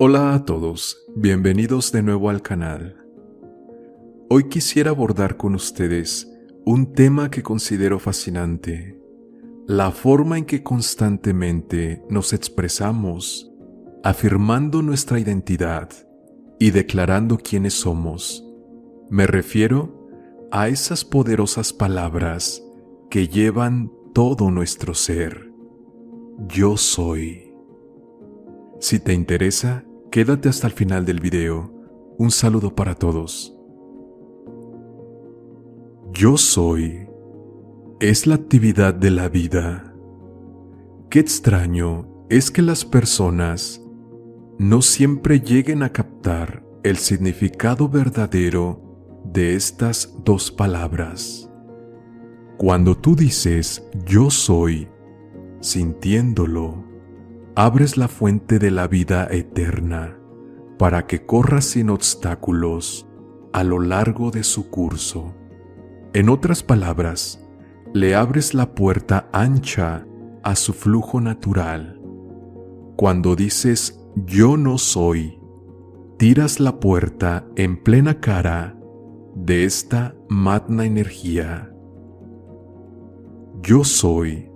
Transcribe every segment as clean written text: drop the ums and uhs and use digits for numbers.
Hola a todos, bienvenidos de nuevo al canal. Hoy quisiera abordar con ustedes un tema que considero fascinante: la forma en que constantemente nos expresamos, afirmando nuestra identidad y declarando quiénes somos. Me refiero a esas poderosas palabras que llevan todo nuestro ser. Yo soy. Si te interesa, quédate hasta el final del video. Un saludo para todos. Yo soy es la actividad de la vida. Qué extraño es que las personas no siempre lleguen a captar el significado verdadero de estas dos palabras. Cuando tú dices yo soy, sintiéndolo, abres la fuente de la vida eterna para que corra sin obstáculos a lo largo de su curso. En otras palabras, le abres la puerta ancha a su flujo natural. Cuando dices yo no soy, tiras la puerta en plena cara de esta magna energía. Yo soy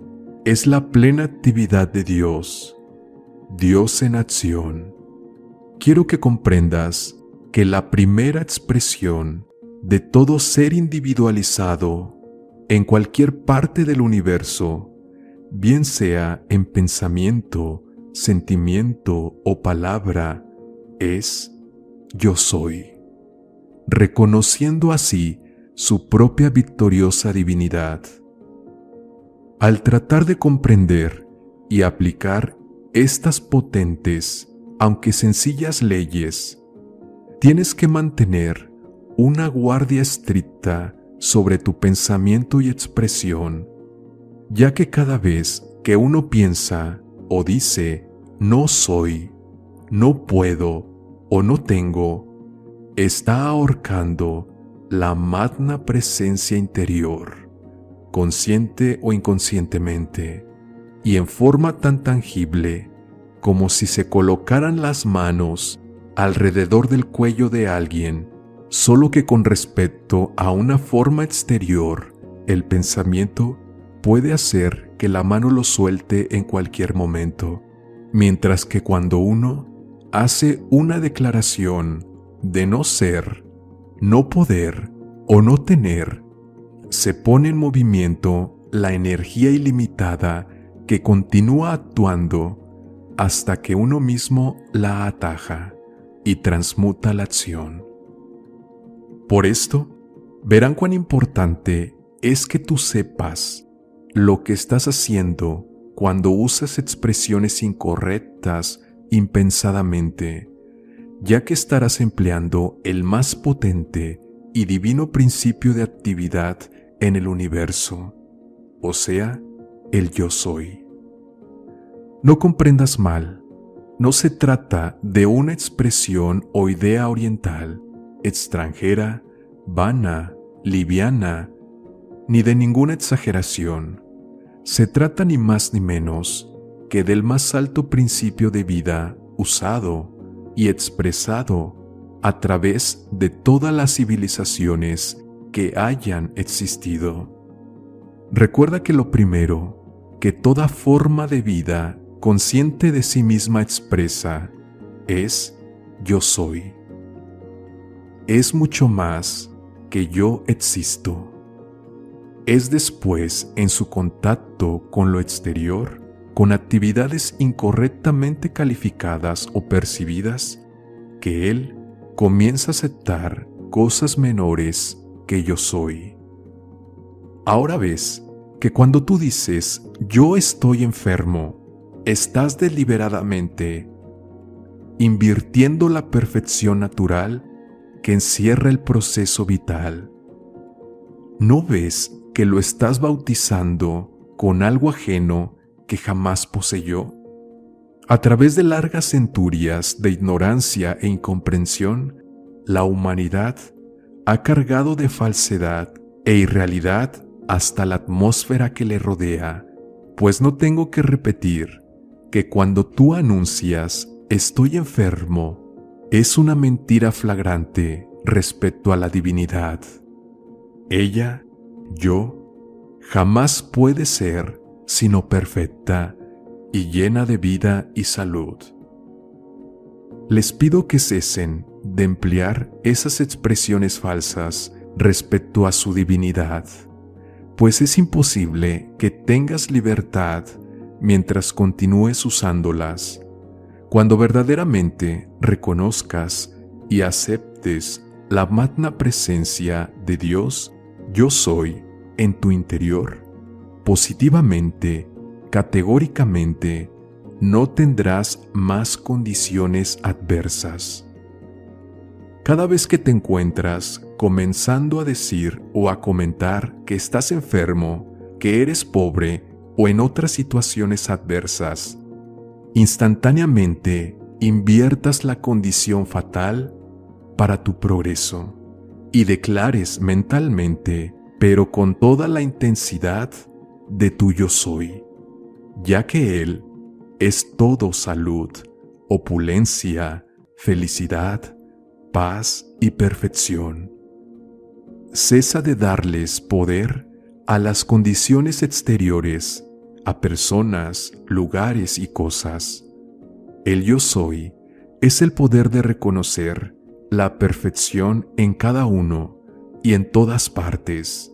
es la plena actividad de Dios, Dios en acción. Quiero que comprendas que la primera expresión de todo ser individualizado en cualquier parte del universo, bien sea en pensamiento, sentimiento o palabra, es yo soy, reconociendo así su propia victoriosa divinidad. Al tratar de comprender y aplicar estas potentes, aunque sencillas leyes, tienes que mantener una guardia estricta sobre tu pensamiento y expresión, ya que cada vez que uno piensa o dice no soy, no puedo o no tengo, está ahorcando la magna presencia interior, consciente o inconscientemente, y en forma tan tangible como si se colocaran las manos alrededor del cuello de alguien, solo que con respecto a una forma exterior, el pensamiento puede hacer que la mano lo suelte en cualquier momento, mientras que cuando uno hace una declaración de no ser, no poder o no tener, se pone en movimiento la energía ilimitada que continúa actuando hasta que uno mismo la ataja y transmuta la acción. Por esto, verán cuán importante es que tú sepas lo que estás haciendo cuando usas expresiones incorrectas impensadamente, ya que estarás empleando el más potente y divino principio de actividad en el universo, o sea, el yo soy. No comprendas mal, no se trata de una expresión o idea oriental, extranjera, vana, liviana, ni de ninguna exageración. Se trata ni más ni menos que del más alto principio de vida usado y expresado a través de todas las civilizaciones que hayan existido. Recuerda que lo primero que toda forma de vida consciente de sí misma expresa es yo soy. Es mucho más que yo existo. Es después, en su contacto con lo exterior, con actividades incorrectamente calificadas o percibidas, que él comienza a aceptar cosas menores que yo soy. Ahora ves que cuando tú dices yo estoy enfermo, estás deliberadamente invirtiendo la perfección natural que encierra el proceso vital. ¿No ves que lo estás bautizando con algo ajeno que jamás poseyó? A través de largas centurias de ignorancia e incomprensión, la humanidad ha cargado de falsedad e irrealidad hasta la atmósfera que le rodea, pues no tengo que repetir que cuando tú anuncias estoy enfermo es una mentira flagrante respecto a la divinidad. Ella, yo, jamás puede ser sino perfecta y llena de vida y salud. Les pido que cesen de emplear esas expresiones falsas respecto a su divinidad, pues es imposible que tengas libertad mientras continúes usándolas. Cuando verdaderamente reconozcas y aceptes la magna presencia de Dios, yo soy, en tu interior, positivamente, categóricamente, no tendrás más condiciones adversas. Cada vez que te encuentras comenzando a decir o a comentar que estás enfermo, que eres pobre o en otras situaciones adversas, instantáneamente inviertas la condición fatal para tu progreso y declares mentalmente, pero con toda la intensidad de tu yo soy, ya que Él es todo salud, opulencia, felicidad, paz y perfección. Cesa de darles poder a las condiciones exteriores, a personas, lugares y cosas. El yo soy es el poder de reconocer la perfección en cada uno y en todas partes.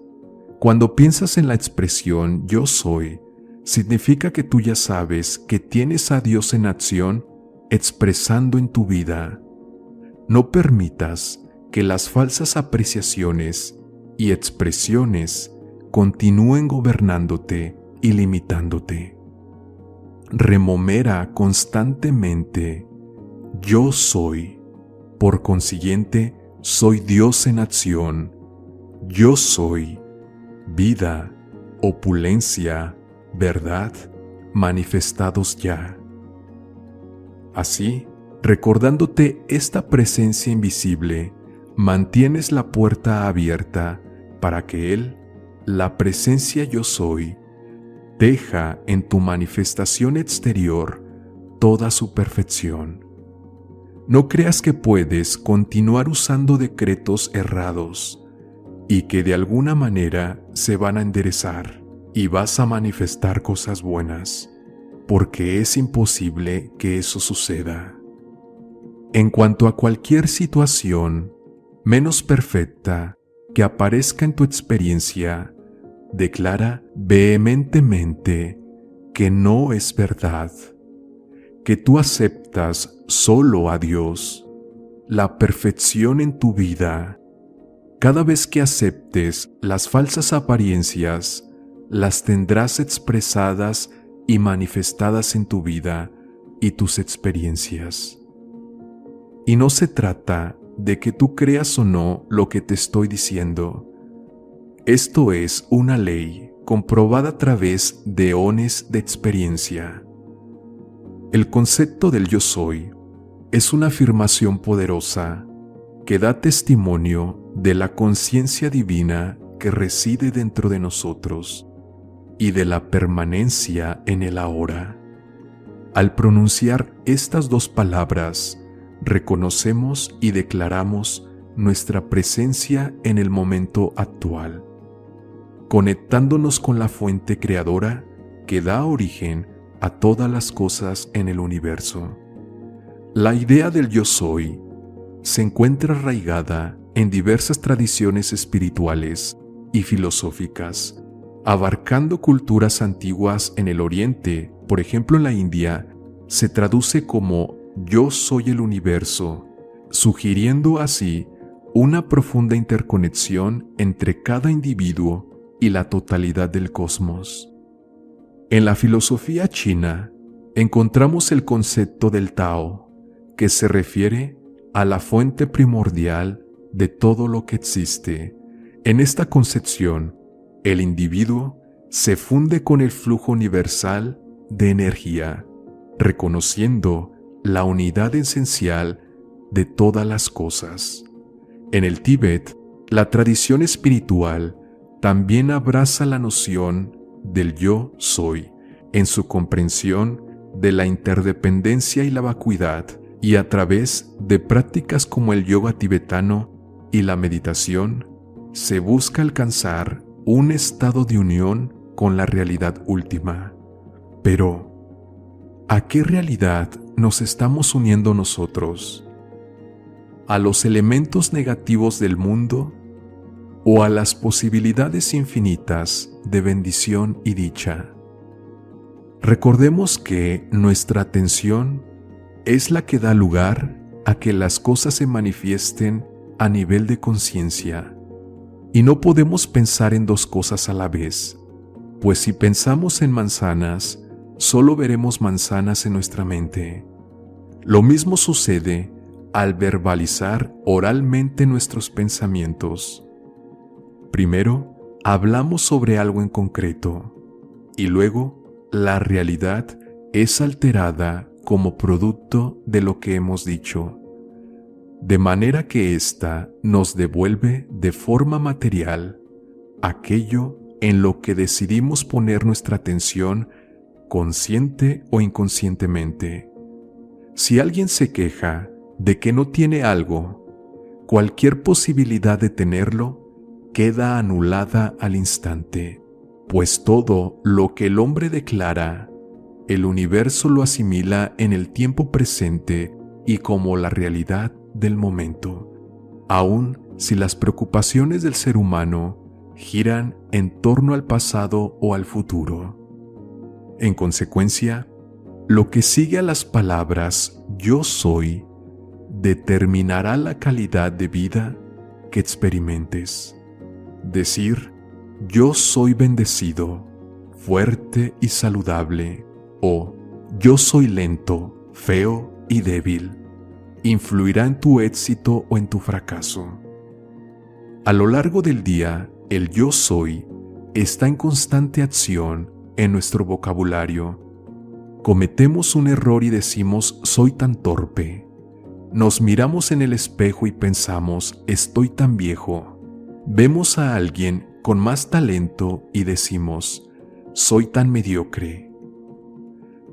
Cuando piensas en la expresión yo soy, significa que tú ya sabes que tienes a Dios en acción expresando en tu vida. No permitas que las falsas apreciaciones y expresiones continúen gobernándote y limitándote. Remomera constantemente, yo soy. Por consiguiente, soy Dios en acción. Yo soy vida, opulencia, verdad, manifestados ya. Así, recordándote esta presencia invisible, mantienes la puerta abierta para que Él, la presencia yo soy, deja en tu manifestación exterior toda su perfección. No creas que puedes continuar usando decretos errados y que de alguna manera se van a enderezar y vas a manifestar cosas buenas, porque es imposible que eso suceda. En cuanto a cualquier situación menos perfecta que aparezca en tu experiencia, declara vehementemente que no es verdad, que tú aceptas solo a Dios, la perfección en tu vida. Cada vez que aceptes las falsas apariencias, las tendrás expresadas y manifestadas en tu vida y tus experiencias. Y no se trata de que tú creas o no lo que te estoy diciendo. Esto es una ley comprobada a través de eones de experiencia. El concepto del yo soy es una afirmación poderosa que da testimonio de la conciencia divina que reside dentro de nosotros y de la permanencia en el ahora. Al pronunciar estas dos palabras, reconocemos y declaramos nuestra presencia en el momento actual, conectándonos con la fuente creadora que da origen a todas las cosas en el universo. La idea del yo soy se encuentra arraigada en diversas tradiciones espirituales y filosóficas, abarcando culturas antiguas en el Oriente. Por ejemplo, en la India se traduce como yo soy el universo, sugiriendo así una profunda interconexión entre cada individuo y la totalidad del cosmos. En la filosofía china encontramos el concepto del Tao, que se refiere a la fuente primordial de todo lo que existe. En esta concepción, el individuo se funde con el flujo universal de energía, reconociendo la unidad esencial de todas las cosas. En el Tíbet, la tradición espiritual también abraza la noción del yo soy en su comprensión de la interdependencia y la vacuidad, y a través de prácticas como el yoga tibetano y la meditación, se busca alcanzar un estado de unión con la realidad última. Pero, ¿a qué realidad nos estamos uniendo nosotros? ¿A los elementos negativos del mundo o a las posibilidades infinitas de bendición y dicha? Recordemos que nuestra atención es la que da lugar a que las cosas se manifiesten a nivel de conciencia, y no podemos pensar en dos cosas a la vez, pues si pensamos en manzanas, solo veremos manzanas en nuestra mente. Lo mismo sucede al verbalizar oralmente nuestros pensamientos. Primero, hablamos sobre algo en concreto, y luego la realidad es alterada como producto de lo que hemos dicho, de manera que ésta nos devuelve de forma material aquello en lo que decidimos poner nuestra atención consciente o inconscientemente. Si alguien se queja de que no tiene algo, cualquier posibilidad de tenerlo queda anulada al instante, pues todo lo que el hombre declara, el universo lo asimila en el tiempo presente y como la realidad del momento, aun si las preocupaciones del ser humano giran en torno al pasado o al futuro. En consecuencia, lo que sigue a las palabras "yo soy" determinará la calidad de vida que experimentes. Decir "yo soy bendecido, fuerte y saludable" o "yo soy lento, feo y débil" influirá en tu éxito o en tu fracaso. A lo largo del día, el "yo soy" está en constante acción en nuestro vocabulario. Cometemos un error y decimos "soy tan torpe". Nos miramos en el espejo y pensamos "estoy tan viejo". Vemos a alguien con más talento y decimos "soy tan mediocre".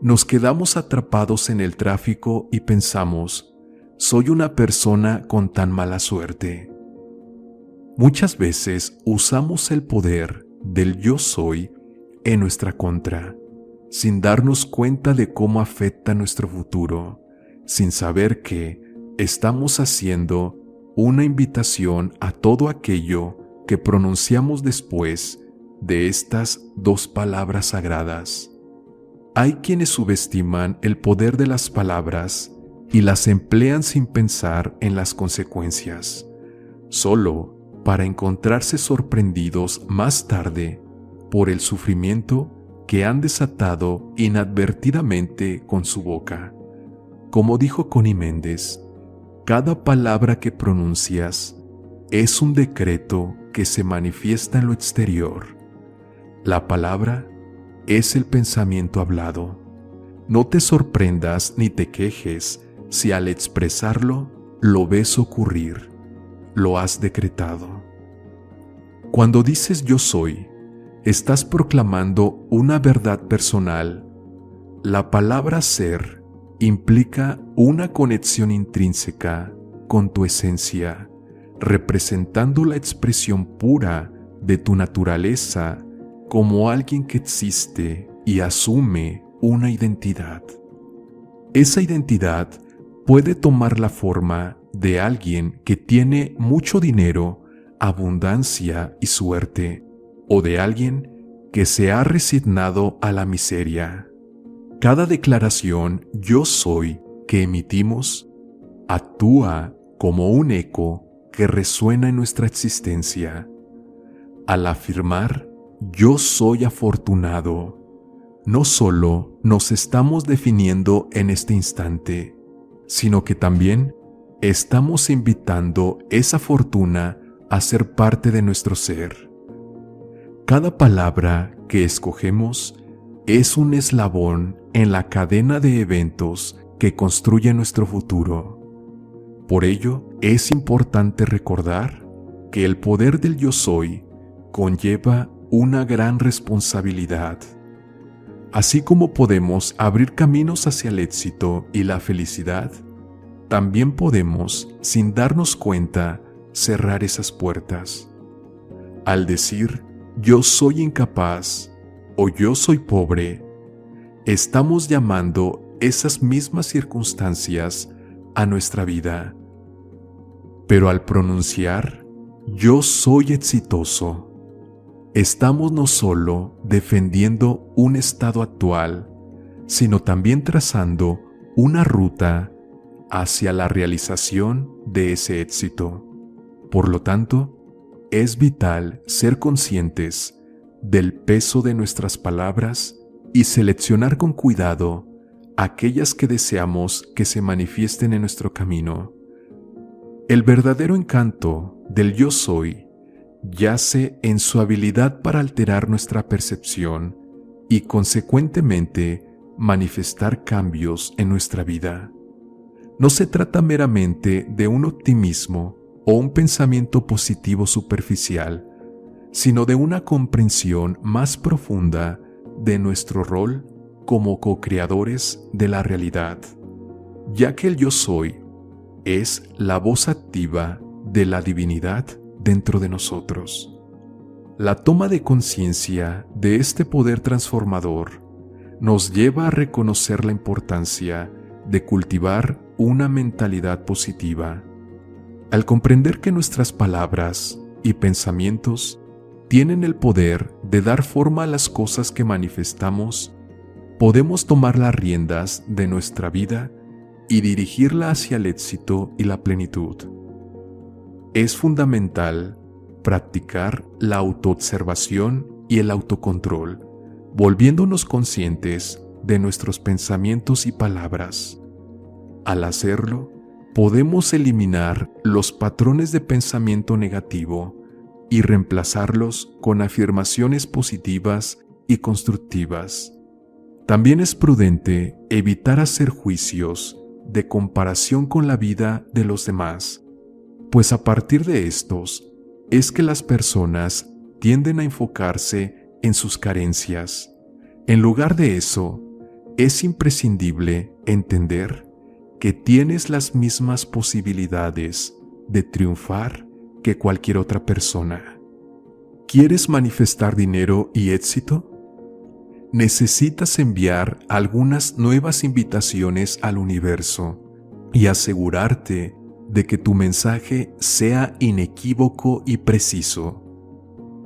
Nos quedamos atrapados en el tráfico y pensamos "soy una persona con tan mala suerte". Muchas veces usamos el poder del "yo soy" en nuestra contra, sin darnos cuenta de cómo afecta nuestro futuro, sin saber que estamos haciendo una invitación a todo aquello que pronunciamos después de estas dos palabras sagradas. Hay quienes subestiman el poder de las palabras y las emplean sin pensar en las consecuencias, solo para encontrarse sorprendidos más tarde por el sufrimiento que han desatado inadvertidamente con su boca. Como dijo Connie Méndez, cada palabra que pronuncias es un decreto que se manifiesta en lo exterior. La palabra es el pensamiento hablado. No te sorprendas ni te quejes si al expresarlo lo ves ocurrir. Lo has decretado. Cuando dices "yo soy", estás proclamando una verdad personal. La palabra ser implica una conexión intrínseca con tu esencia, representando la expresión pura de tu naturaleza como alguien que existe y asume una identidad. Esa identidad puede tomar la forma de alguien que tiene mucho dinero, abundancia y suerte, o de alguien que se ha resignado a la miseria. Cada declaración "yo soy" que emitimos actúa como un eco que resuena en nuestra existencia. Al afirmar "yo soy afortunado", no solo nos estamos definiendo en este instante, sino que también estamos invitando esa fortuna a ser parte de nuestro ser. Cada palabra que escogemos es un eslabón en la cadena de eventos que construye nuestro futuro. Por ello, es importante recordar que el poder del "yo soy" conlleva una gran responsabilidad. Así como podemos abrir caminos hacia el éxito y la felicidad, también podemos, sin darnos cuenta, cerrar esas puertas. Al decir yo soy incapaz o yo soy pobre, estamos llamando esas mismas circunstancias a nuestra vida. Pero al pronunciar yo soy exitoso, estamos no solo defendiendo un estado actual, sino también trazando una ruta hacia la realización de ese éxito. Por lo tanto, es vital ser conscientes del peso de nuestras palabras y seleccionar con cuidado aquellas que deseamos que se manifiesten en nuestro camino. El verdadero encanto del yo soy yace en su habilidad para alterar nuestra percepción y consecuentemente manifestar cambios en nuestra vida. No se trata meramente de un optimismo o un pensamiento positivo superficial, sino de una comprensión más profunda de nuestro rol como co-creadores de la realidad, ya que el yo soy es la voz activa de la divinidad dentro de nosotros. La toma de conciencia de este poder transformador nos lleva a reconocer la importancia de cultivar una mentalidad positiva. Al comprender que nuestras palabras y pensamientos tienen el poder de dar forma a las cosas que manifestamos, podemos tomar las riendas de nuestra vida y dirigirla hacia el éxito y la plenitud. Es fundamental practicar la autoobservación y el autocontrol, volviéndonos conscientes de nuestros pensamientos y palabras. Al hacerlo, podemos eliminar los patrones de pensamiento negativo y reemplazarlos con afirmaciones positivas y constructivas. También es prudente evitar hacer juicios de comparación con la vida de los demás, pues a partir de estos es que las personas tienden a enfocarse en sus carencias. En lugar de eso, es imprescindible entender que tienes las mismas posibilidades de triunfar que cualquier otra persona. ¿Quieres manifestar dinero y éxito? Necesitas enviar algunas nuevas invitaciones al universo y asegurarte de que tu mensaje sea inequívoco y preciso.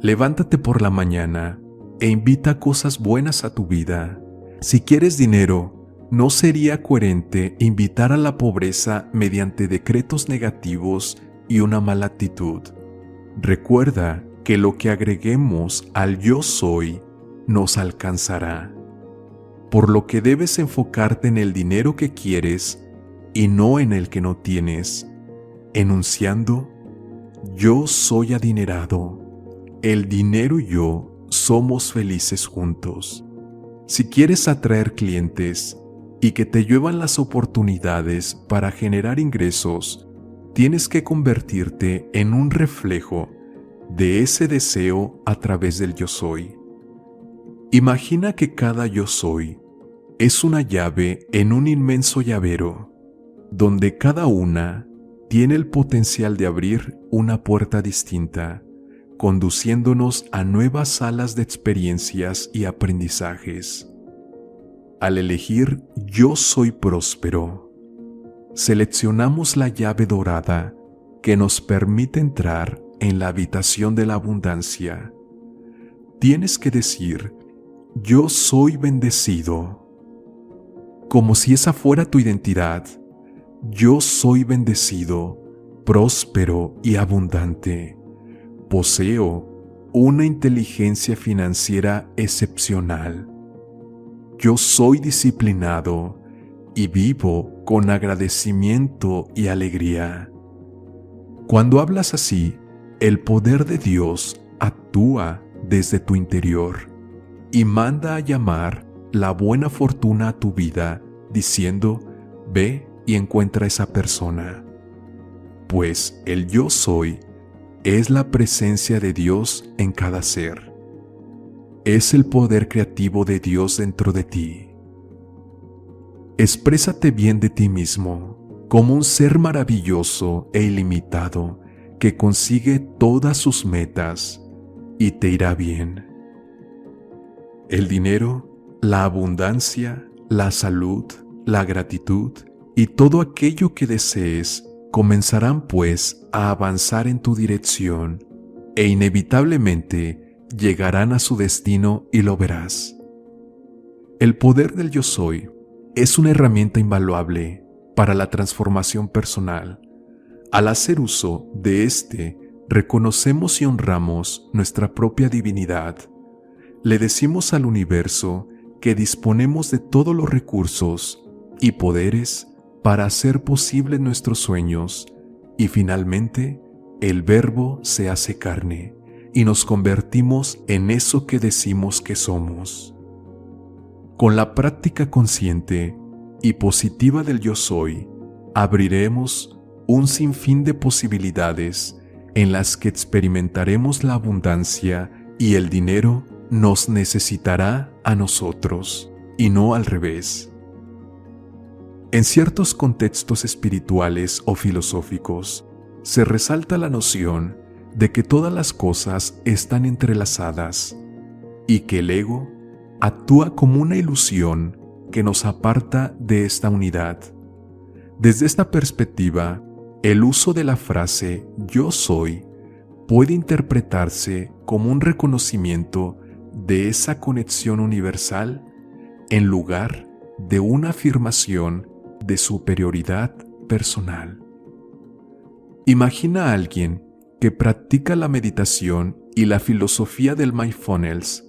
Levántate por la mañana e invita cosas buenas a tu vida. Si quieres dinero, ¿no sería coherente invitar a la pobreza mediante decretos negativos y una mala actitud? Recuerda que lo que agreguemos al yo soy nos alcanzará, por lo que debes enfocarte en el dinero que quieres y no en el que no tienes, enunciando: yo soy adinerado, el dinero y yo somos felices juntos. Si quieres atraer clientes y que te lluevan las oportunidades para generar ingresos, tienes que convertirte en un reflejo de ese deseo a través del yo soy. Imagina que cada yo soy es una llave en un inmenso llavero, donde cada una tiene el potencial de abrir una puerta distinta, conduciéndonos a nuevas salas de experiencias y aprendizajes. Al elegir yo soy próspero, seleccionamos la llave dorada que nos permite entrar en la habitación de la abundancia. Tienes que decir: yo soy bendecido, como si esa fuera tu identidad. Yo soy bendecido, próspero y abundante. Poseo una inteligencia financiera excepcional. Yo soy disciplinado y vivo con agradecimiento y alegría. Cuando hablas así, el poder de Dios actúa desde tu interior y manda a llamar la buena fortuna a tu vida, diciendo: ve y encuentra a esa persona. Pues el yo soy es la presencia de Dios en cada ser. es el poder creativo de Dios dentro de ti. Exprésate bien de ti mismo como un ser maravilloso e ilimitado que consigue todas sus metas y te irá bien. El dinero, la abundancia, la salud, la gratitud y todo aquello que desees comenzarán pues a avanzar en tu dirección e inevitablemente llegarán a su destino y lo verás. El poder del yo soy es una herramienta invaluable para la transformación personal. Al hacer uso de este, reconocemos y honramos nuestra propia divinidad. Le decimos al universo que disponemos de todos los recursos y poderes para hacer posible nuestros sueños y finalmente el Verbo se hace carne y nos convertimos en eso que decimos que somos. Con la práctica consciente y positiva del yo soy, abriremos un sinfín de posibilidades en las que experimentaremos la abundancia y el dinero nos necesitará a nosotros y no al revés. En ciertos contextos espirituales o filosóficos se resalta la noción de que todas las cosas están entrelazadas y que el ego actúa como una ilusión que nos aparta de esta unidad. Desde esta perspectiva, el uso de la frase yo soy puede interpretarse como un reconocimiento de esa conexión universal en lugar de una afirmación de superioridad personal. Imagina a alguien que practica la meditación y la filosofía del mindfulness.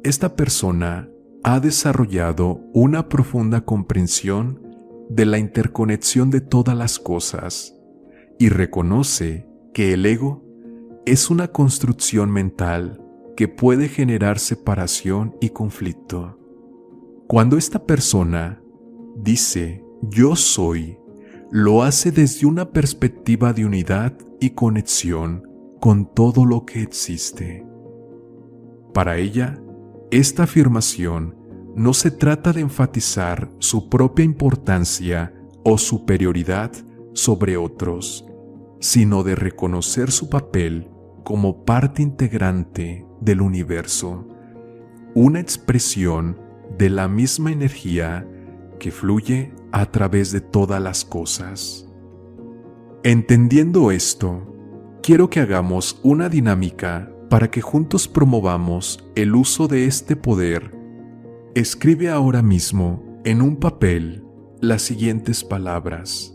Esta persona ha desarrollado una profunda comprensión de la interconexión de todas las cosas y reconoce que el ego es una construcción mental que puede generar separación y conflicto. Cuando esta persona dice yo soy, lo hace desde una perspectiva de unidad y conexión con todo lo que existe. Para ella, esta afirmación no se trata de enfatizar su propia importancia o superioridad sobre otros, sino de reconocer su papel como parte integrante del universo, una expresión de la misma energía que fluye a través de todas las cosas. Entendiendo esto, quiero que hagamos una dinámica para que juntos promovamos el uso de este poder. Escribe ahora mismo en un papel las siguientes palabras.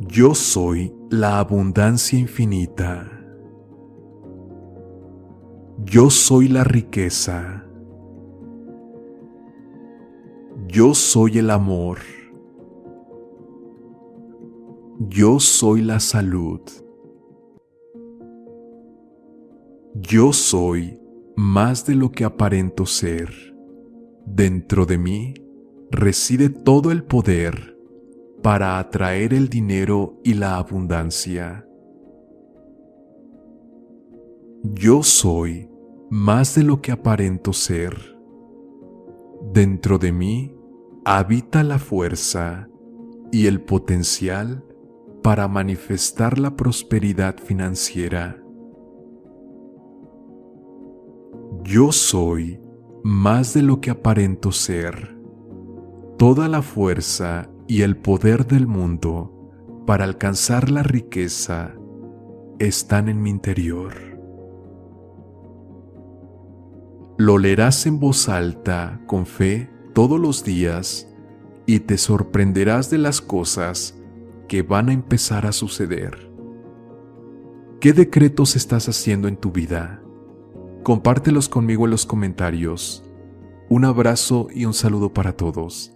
Yo soy la abundancia infinita. Yo soy la riqueza. Yo soy el amor. Yo soy la salud. Yo soy más de lo que aparento ser. Dentro de mí reside todo el poder para atraer el dinero y la abundancia. Yo soy más de lo que aparento ser. Dentro de mí habita la fuerza y el potencial para manifestar la prosperidad financiera. Yo soy más de lo que aparento ser. Toda la fuerza y el poder del mundo para alcanzar la riqueza están en mi interior. Lo leerás en voz alta con fe todos los días y te sorprenderás de las cosas que van a empezar a suceder. ¿Qué decretos estás haciendo en tu vida? Compártelos conmigo en los comentarios. Un abrazo y un saludo para todos.